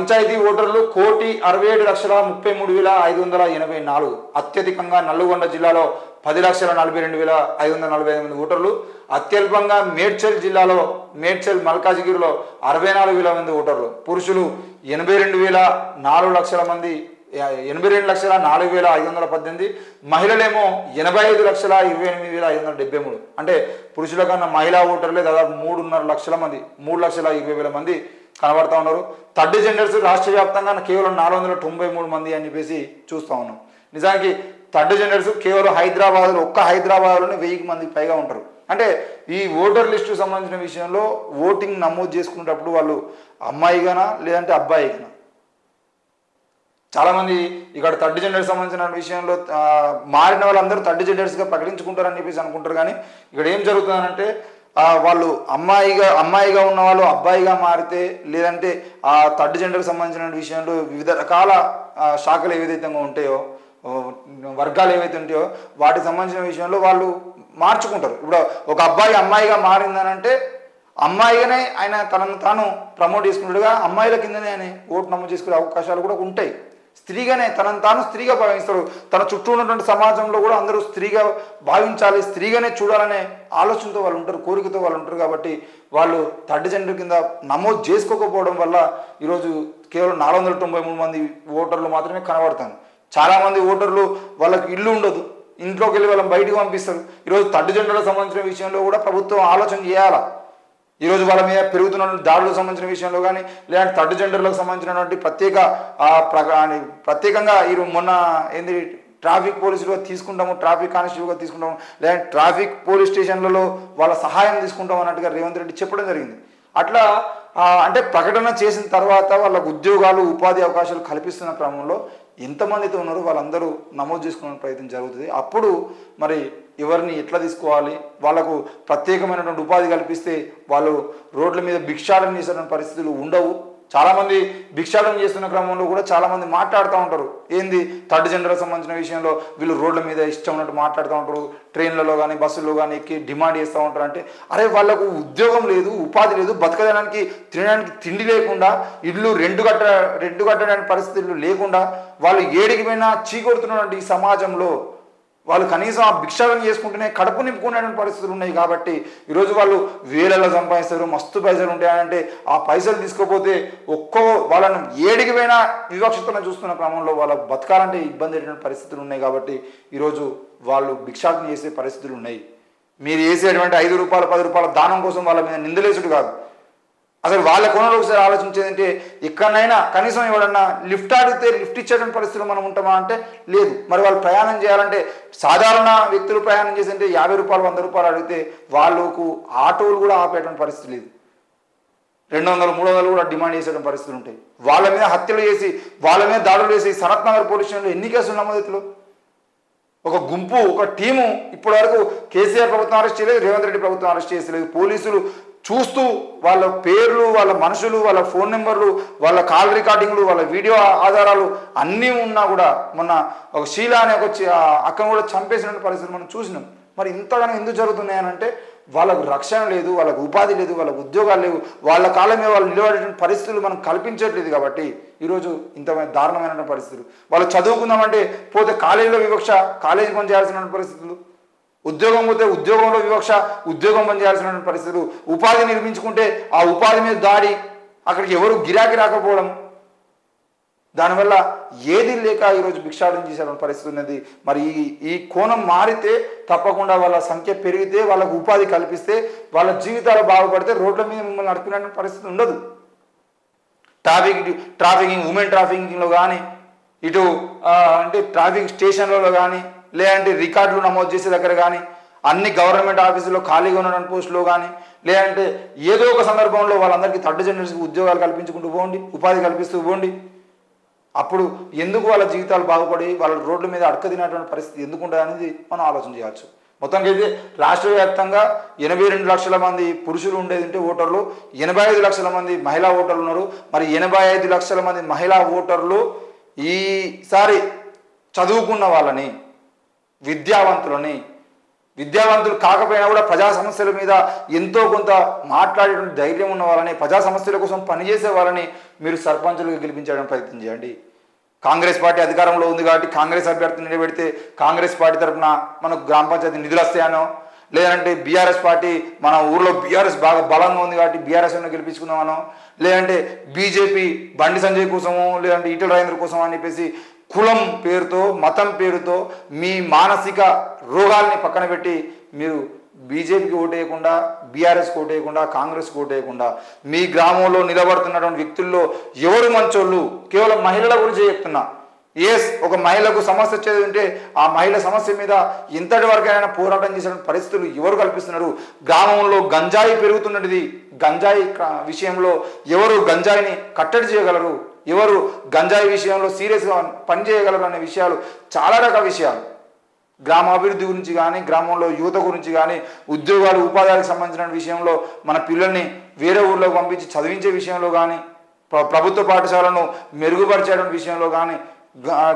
పంచాయతీ ఓటర్లు 1,67,33,584. అత్యధికంగా నల్గొండ జిల్లాలో 10,42,545 ఓటర్లు. అత్యల్పంగా మేడ్చల్ జిల్లాలో మల్కాజిగిరిలో 64,000 మంది ఓటర్లు. పురుషులు 82,04,00,000 మంది, 82,04,518. మహిళలేమో 85,28,573. అంటే పురుషుల కన్నా మహిళా ఓటర్లే దాదాపు 3.5 లక్షల మంది, 3,20,000 మంది కనబడతా ఉన్నారు. థర్డ్ జెండర్స్ రాష్ట్ర వ్యాప్తంగా కేవలం 493 మంది అని చెప్పేసి చూస్తూ ఉన్నాం. నిజానికి థర్డ్ జెండర్స్ కేవలం హైదరాబాద్లో, ఒక్క హైదరాబాద్లోనే 1000 మందికి పైగా ఉంటారు. అంటే ఈ ఓటర్ లిస్టు సంబంధించిన విషయంలో ఓటింగ్ నమోదు చేసుకునేటప్పుడు వాళ్ళు అమ్మాయిగానా లేదంటే అబ్బాయిగానా, చాలామంది ఇక్కడ థర్డ్ జెండర్ సంబంధించిన విషయంలో మారిన వాళ్ళందరూ థర్డ్ జెండర్స్గా ప్రకటించుకుంటారని చెప్పేసి అనుకుంటారు. కానీ ఇక్కడ ఏం జరుగుతుందనంటే వాళ్ళు అమ్మాయిగా ఉన్న వాళ్ళు అబ్బాయిగా మారితే, లేదంటే ఆ థర్డ్ జెండర్కి సంబంధించిన విషయంలో వివిధ రకాల శాఖలు ఏవైతే ఉంటాయో, వర్గాలు ఏవైతే ఉంటాయో వాటికి సంబంధించిన విషయంలో వాళ్ళు మార్చుకుంటారు. ఇప్పుడు ఒక అబ్బాయి అమ్మాయిగా మారిందనంటే అమ్మాయిగానే ఆయన తనను తాను ప్రమోట్ చేసుకున్నట్టుగా అమ్మాయిల కిందనే ఆయన ఓటు నమోదు చేసుకునే అవకాశాలు కూడా ఉంటాయి. స్త్రీగానే తనను తాను స్త్రీగా భావిస్తారు. తన చుట్టూ ఉన్నటువంటి సమాజంలో కూడా అందరూ స్త్రీగా భావించాలి, స్త్రీగానే చూడాలనే ఆలోచనతో వాళ్ళు ఉంటారు, కోరికతో వాళ్ళు ఉంటారు. కాబట్టి వాళ్ళు థర్డ్ జెండర్ కింద నమోదు చేసుకోకపోవడం వల్ల ఈరోజు కేవలం 493 మంది ఓటర్లు మాత్రమే కనబడతారు. చాలామంది ఓటర్లు వాళ్ళకి ఇల్లు ఉండదు, ఇంట్లోకి వెళ్ళి వాళ్ళని బయటకు పంపిస్తారు. ఈరోజు థర్డ్ జెండర్లకు సంబంధించిన విషయంలో కూడా ప్రభుత్వం ఆలోచన చేయాలా. ఈరోజు వాళ్ళ మీద పెరుగుతున్న దాడులకు సంబంధించిన విషయంలో కానీ, లేదంటే థర్డ్ జెండర్లకు సంబంధించినటువంటి ప్రత్యేకంగా ఈరోజు మొన్న ఏంది ట్రాఫిక్ పోలీసులుగా తీసుకుంటాము, ట్రాఫిక్ కానిస్టేబుల్గా తీసుకుంటాము, లేదంటే ట్రాఫిక్ పోలీస్ స్టేషన్లలో వాళ్ళ సహాయం తీసుకుంటాం అన్నట్టుగా రేవంత్ రెడ్డి చెప్పడం జరిగింది. అట్లా అంటే ప్రకటన చేసిన తర్వాత వాళ్ళకు ఉద్యోగాలు, ఉపాధి అవకాశాలు కల్పిస్తున్న క్రమంలో ఎంతమందితో ఉన్నారో వాళ్ళందరూ నమోదు చేసుకునే ప్రయత్నం జరుగుతుంది. అప్పుడు మరి ఎవరిని ఎట్లా తీసుకోవాలి, వాళ్ళకు ప్రత్యేకమైనటువంటి ఉపాధి కల్పిస్తే వాళ్ళు రోడ్ల మీద భిక్షాటన చేసిన పరిస్థితులు ఉండవు. చాలామంది భిక్షాటన చేస్తున్న క్రమంలో కూడా చాలామంది మాట్లాడుతూ ఉంటారు, ఏంది థర్డ్ జెండర్కి సంబంధించిన విషయంలో వీళ్ళు రోడ్ల మీద ఇష్టం ఉన్నట్టు మాట్లాడుతూ ఉంటారు, ట్రైన్లలో కానీ బస్సుల్లో కానీ ఎక్కి డిమాండ్ చేస్తూ ఉంటారు. అంటే అరే వాళ్ళకు ఉద్యోగం లేదు, ఉపాధి లేదు, బతకడానికి తినడానికి తిండి లేకుండా, ఇల్లు రెంట్ కట్టడానికి పరిస్థితులు లేకుండా వాళ్ళు ఏడికి పోయినా చీకొడుతున్నటువంటి ఈ సమాజంలో వాళ్ళు కనీసం ఆ భిక్షాటన చేసుకుంటూనే కడుపు నింపుకునేటువంటి పరిస్థితులు ఉన్నాయి. కాబట్టి ఈరోజు వాళ్ళు వేలలో సంపాదిస్తారు, మస్తు పైసలు ఉంటాయంటే ఆ పైసలు తీసుకోపోతే వాళ్ళను ఏడికి పోయినా వివక్షతను చూస్తున్న క్రమంలో వాళ్ళ బతకాలంటే ఇబ్బంది అయిన పరిస్థితులు ఉన్నాయి. కాబట్టి ఈరోజు వాళ్ళు భిక్షాటన చేసే పరిస్థితులు ఉన్నాయి. మీరు వేసేటువంటి 5 రూపాయలు 10 రూపాయల దానం కోసం వాళ్ళ మీద నిందలేసుడు కాదు. అసలు వాళ్ళ కోణంలో ఒకసారి ఆలోచించేదంటే ఎక్కడైనా కనీసం ఎవడన్నా లిఫ్ట్ అడిగితే లిఫ్ట్ ఇచ్చేటువంటి పరిస్థితులు మనం ఉంటామా అంటే లేదు. మరి వాళ్ళు ప్రయాణం చేయాలంటే సాధారణ వ్యక్తులు ప్రయాణం చేసేంటే 50 రూపాయలు 100 రూపాయలు అడిగితే వాళ్ళకు ఆటోలు కూడా ఆపేటువంటి పరిస్థితి లేదు. 200 300 కూడా డిమాండ్ చేసేటువంటి పరిస్థితులు ఉంటాయి. వాళ్ళ మీద హత్యలు చేసి, వాళ్ళ మీద దాడులు చేసి సనత్ నగర్ పోలీస్ స్టేషన్లో ఎన్ని కేసులు నమోదవుతారు? ఒక గుంపు, ఒక టీము ఇప్పటి వరకు కేసీఆర్ ప్రభుత్వం అరెస్ట్ చేయలేదు, రేవంత్ రెడ్డి ప్రభుత్వం అరెస్ట్ చేసలేదు. పోలీసులు చూస్తూ వాళ్ళ పేర్లు, వాళ్ళ మనుషులు, వాళ్ళ ఫోన్ నెంబర్లు, వాళ్ళ కాల్ రికార్డింగ్లు, వాళ్ళ వీడియో ఆధారాలు అన్నీ ఉన్నా కూడా మొన్న ఒక షీలా అనే ఒక అక్కను కూడా చంపేసిన పరిస్థితి మనం చూసినాం. మరి ఇంతగానో ఎందుకు జరుగుతున్నాయనంటే వాళ్ళకు రక్షణ లేదు, వాళ్ళకు ఉపాధి లేదు, వాళ్ళకు ఉద్యోగాలు లేవు, వాళ్ళ కాలం మీద వాళ్ళు నిలబడేటువంటి పరిస్థితులు మనం కల్పించట్లేదు. కాబట్టి ఈరోజు ఇంత దారుణమైన పరిస్థితులు. వాళ్ళు చదువుకుందామంటే పోతే కాలేజీలో వివక్ష, కాలేజీ పని చేయాల్సిన పరిస్థితులు, ఉద్యోగం పోతే ఉద్యోగంలో వివక్ష, ఉద్యోగం పని చేయాల్సిన పరిస్థితులు, ఉపాధి నిర్మించుకుంటే ఆ ఉపాధి మీద దాడి, అక్కడికి ఎవరు గిరాకీ రాకపోవడం, దానివల్ల ఏది లేక ఈరోజు భిక్షాటన చేసేటువంటి పరిస్థితి ఉన్నది. మరి ఈ కోణం మారితే తప్పకుండా వాళ్ళ సంఖ్య పెరిగితే, వాళ్ళకు ఉపాధి కల్పిస్తే, వాళ్ళ జీవితాలు బాగుపడితే రోడ్ల మీద మిమ్మల్ని నడుపుకునే పరిస్థితి ఉండదు. ట్రాఫికింగ్ ఉమెన్ ట్రాఫికింగ్లో కానీ, ఇటు అంటే ట్రాఫిక్ స్టేషన్లలో కానీ, లేదంటే రికార్డులు నమోదు చేసే దగ్గర కానీ, అన్ని గవర్నమెంట్ ఆఫీసుల్లో ఖాళీగా ఉన్న పోస్టులో కానీ, లేదంటే ఏదో ఒక సందర్భంలో వాళ్ళందరికీ థర్డ్ జనరేషన్కి ఉద్యోగాలు కల్పించుకుంటూ పోండి, ఉపాధి కల్పిస్తూ పోండి. అప్పుడు ఎందుకు వాళ్ళ జీవితాలు బాగుపడి వాళ్ళ రోడ్ల మీద అడక తినేటువంటి పరిస్థితి ఎందుకు ఉంటుంది అనేది మనం ఆలోచన చేయవచ్చు. మొత్తానికి అయితే రాష్ట్ర వ్యాప్తంగా 82 లక్షల మంది పురుషులు ఉండేది ఓటర్లు, 85 లక్షల మంది మహిళా ఓటర్లు ఉన్నారు. మరి 85 లక్షల మంది మహిళా ఓటర్లు ఈసారి చదువుకున్న వాళ్ళని, విద్యావంతులని, విద్యావంతులు కాకపోయినా కూడా ప్రజా సమస్యల మీద ఎంతో కొంత మాట్లాడేటువంటి ధైర్యం ఉన్న వాళ్ళని, ప్రజా సమస్యల కోసం పనిచేసే వాళ్ళని మీరు సర్పంచులుగా గెలిపించడానికి ప్రయత్నం చేయండి. కాంగ్రెస్ పార్టీ అధికారంలో ఉంది కాబట్టి కాంగ్రెస్ అభ్యర్థిని నిలబెడితే కాంగ్రెస్ పార్టీ తరఫున మనకు గ్రామ పంచాయతీ నిధులు వస్తాయనో, లేదంటే బీఆర్ఎస్ పార్టీ మన ఊర్లో బీఆర్ఎస్ బాగా బలంగా ఉంది కాబట్టి బీఆర్ఎస్ను గెలిపించుకుందామనో, లేదంటే బీజేపీ బండి సంజయ్ కోసమో, లేదంటే ఈటెల రాజేంద్ర కోసం అని చెప్పేసి కులం పేరుతో, మతం పేరుతో మీ మానసిక రోగాల్ని పక్కన పెట్టి మీరు బీజేపీకి ఓటేయకుండా, బీఆర్ఎస్కి ఓటేయకుండా, కాంగ్రెస్కి ఓటేయకుండా మీ గ్రామంలో నిలబడుతున్నటువంటి వ్యక్తుల్లో ఎవరు మంచోళ్ళు, కేవలం మహిళల గురించి చెప్తున్నా. ఒక మహిళకు సమస్య వచ్చేది ఉంటే ఆ మహిళ సమస్య మీద ఇంతటి వరకైనా పోరాటం చేసిన పరిస్థితులు ఎవరు కల్పిస్తున్నారు? గ్రామంలో గంజాయి పెరుగుతున్నది, గంజాయి విషయంలో ఎవరు గంజాయిని కట్టడి చేయగలరు, ఎవరు గంజాయి విషయంలో సీరియస్గా పనిచేయగలరు అనే విషయాలు, చాలా రకాల విషయాలు గ్రామ అభివృద్ధి గురించి కానీ, గ్రామంలో యువత గురించి కానీ, ఉద్యోగాలు ఉపాధికి సంబంధించిన విషయంలో మన పిల్లల్ని వేరే ఊళ్ళోకి పంపించి చదివించే విషయంలో కానీ, ప్రభుత్వ పాఠశాలను మెరుగుపరిచేటువంటి విషయంలో కానీ,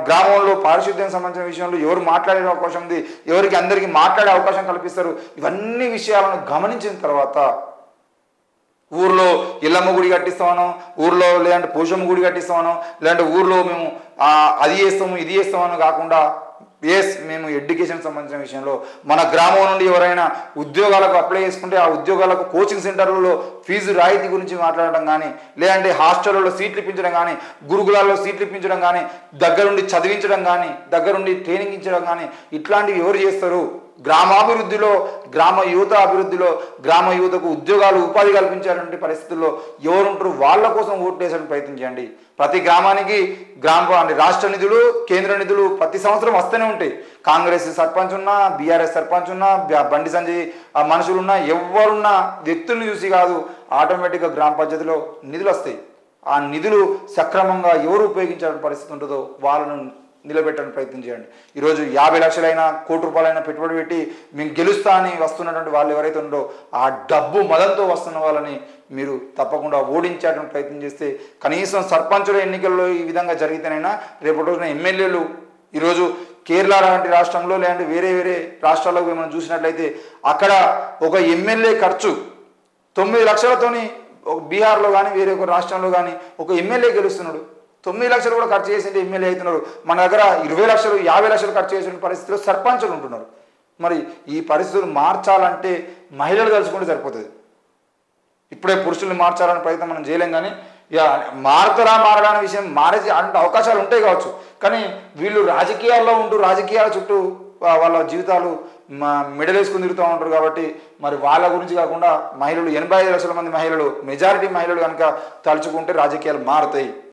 గ్రామంలో పారిశుద్ధ్యం సంబంధించిన విషయంలో ఎవరు మాట్లాడే అవకాశం ఉంది, ఎవరికి అందరికీ మాట్లాడే అవకాశం కల్పిస్తారు, ఇవన్నీ విషయాలను గమనించిన తర్వాత ఊర్లో ఇల్లమ్మ గుడి కట్టిస్తామనో, ఊర్లో లేదంటే పోషమ్మ గుడి కట్టిస్తామనో, లేదంటే ఊర్లో మేము అది చేస్తాము ఇది చేస్తామనో కాకుండా మేము ఎడ్యుకేషన్ సంబంధించిన విషయంలో మన గ్రామం నుండి ఎవరైనా ఉద్యోగాలకు అప్లై చేసుకుంటే ఆ ఉద్యోగాలకు కోచింగ్ సెంటర్లలో ఫీజు రాయితీ గురించి మాట్లాడడం కానీ, లేదంటే హాస్టల్లో సీట్లు ఇప్పించడం కానీ, గురుకులాల్లో సీట్లు ఇప్పించడం కానీ, దగ్గరుండి చదివించడం కానీ, దగ్గరుండి ట్రైనింగ్ ఇచ్చడం కానీ, ఇట్లాంటివి ఎవరు చేస్తారు? గ్రామాభివృద్ధిలో, గ్రామ యువత అభివృద్ధిలో, గ్రామ యువతకు ఉద్యోగాలు ఉపాధి కల్పించేటువంటి పరిస్థితుల్లో ఎవరుంటారు? వాళ్ళ కోసం ఓట్లు వేసడానికి ప్రయత్నం చేయండి. ప్రతి గ్రామానికి రాష్ట్ర నిధులు, కేంద్ర నిధులు ప్రతి సంవత్సరం వస్తూనే ఉంటాయి. కాంగ్రెస్ సర్పంచ్ ఉన్నా, బీఆర్ఎస్ సర్పంచ్ ఉన్నా, బండి సంజయ్ మనుషులున్నా, ఎవరున్నా వ్యక్తుల్ని చూసి కాదు, ఆటోమేటిక్గా గ్రామ పంచాయతీలో నిధులు వస్తాయి. ఆ నిధులు సక్రమంగా ఎవరు ఉపయోగించాలని పరిస్థితి ఉంటుందో వాళ్ళను నిలబెట్టడానికి ప్రయత్నం చేయండి. ఈరోజు 50 లక్షలైనా, కోటి రూపాయలైనా పెట్టుబడి పెట్టి మేము గెలుస్తా అని వస్తున్నటువంటి వాళ్ళు ఎవరైతే ఉన్నారో ఆ డబ్బు మదంతో వస్తున్న వాళ్ళని మీరు తప్పకుండా ఓడించేటువంటి ప్రయత్నం చేస్తే, కనీసం సర్పంచుల ఎన్నికల్లో ఈ విధంగా జరిగితేనైనా రేపటి రోజున ఎమ్మెల్యేలు, ఈరోజు కేరళ లాంటి రాష్ట్రంలో లేదంటే వేరే వేరే రాష్ట్రాల్లో మనం చూసినట్లయితే అక్కడ ఒక ఎమ్మెల్యే ఖర్చు 9 లక్షలతోని బీహార్లో కానీ వేరే ఒక రాష్ట్రంలో కానీ ఒక ఎమ్మెల్యే గెలుస్తున్నాడు. 9 లక్షలు కూడా ఖర్చు చేసి ఎమ్మెల్యే అవుతున్నారు. మన దగ్గర 20 లక్షలు 50 లక్షలు ఖర్చు చేసిన పరిస్థితిలో సర్పంచులు ఉంటున్నారు. మరి ఈ పరిస్థితులు మార్చాలంటే మహిళలు కలుసుకుంటే సరిపోతుంది. ఇప్పుడే పురుషుల్ని మార్చాలనే ప్రయత్నం మనం చేయలేం. కానీ ఇక మారడానికి విషయం మారే అంటే అవకాశాలు ఉంటాయి కావచ్చు. కానీ వీళ్ళు రాజకీయాల్లో ఉంటూ రాజకీయాల చుట్టూ వాళ్ళ జీవితాలు మెడలేసుకుని తిరుగుతూ ఉంటారు. కాబట్టి మరి వాళ్ళ గురించి కాకుండా మహిళలు 85 లక్షల మంది మహిళలు, మెజారిటీ మహిళలు కనుక తలుచుకుంటే రాజకీయాలు మారుతాయి.